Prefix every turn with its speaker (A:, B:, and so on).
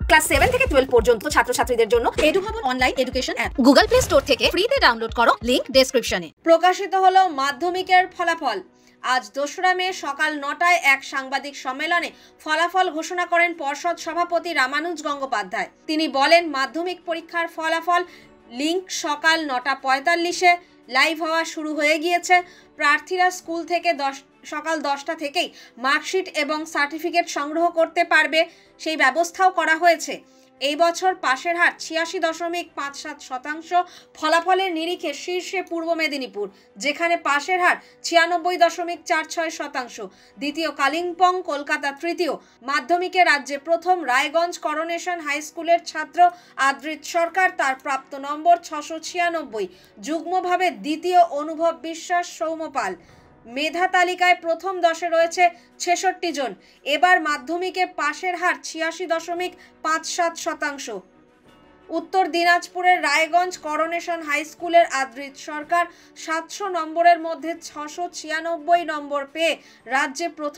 A: Class 7 থেকে 12 পর্যন্ত ছাত্রছাত্রীদের জন্য Edubhavan online education app Google Play Store থেকে ফ্রিতে ডাউনলোড করো, লিংক ডেসক্রিপশনে।
B: প্রকাশিত হলো মাধ্যমিকের ফলাফল। আজ 2রা মে সকাল 9টায় এক সাংবাদিক সম্মেলনে ফলাফল ঘোষণা করেন পর্ষদ সভাপতি রামানুজ গঙ্গোপাধ্যায়। তিনি বলেন, মাধ্যমিক পরীক্ষার ফলাফল লিংক সকাল 9:45-এ লাইভ হওয়া শুরু হয়ে গিয়েছে। প্রার্থীরা স্কুল থেকে সকাল 10টা থেকেই মার্কশিট এবং সার্টিফিকেট সংগ্রহ করতে পারবে, সেই ব্যবস্থাও করা হয়েছে। এই বছর পাশের হার 86.57%। ফলাফলের নিরিখে শীর্ষে পূর্ব মেদিনীপুর, যেখানে পাশের হার 96.46%। দ্বিতীয় কালিম্পং, কলকাতা তৃতীয়। মাধ্যমিকে রাজ্যে প্রথম রায়গঞ্জ করোনেশন হাই স্কুলের ছাত্র আদ্রিত সরকার, তার প্রাপ্ত নম্বর 696। যুগ্মভাবে দ্বিতীয় অনুভব বিশ্বাস, সৌম্যপাল। মেধা তালিকায় প্রথম 10-এ রয়েছে 66 জন। এবার মাধ্যমিকে পাশের হার 86.57%। উত্তর দিনাজপুরের রায়গঞ্জ করোনেশন হাই স্কুলের আদ্রিত সরকার 700 নম্বরের মধ্যে 696 নম্বর পেয়ে রাজ্যে প্রথম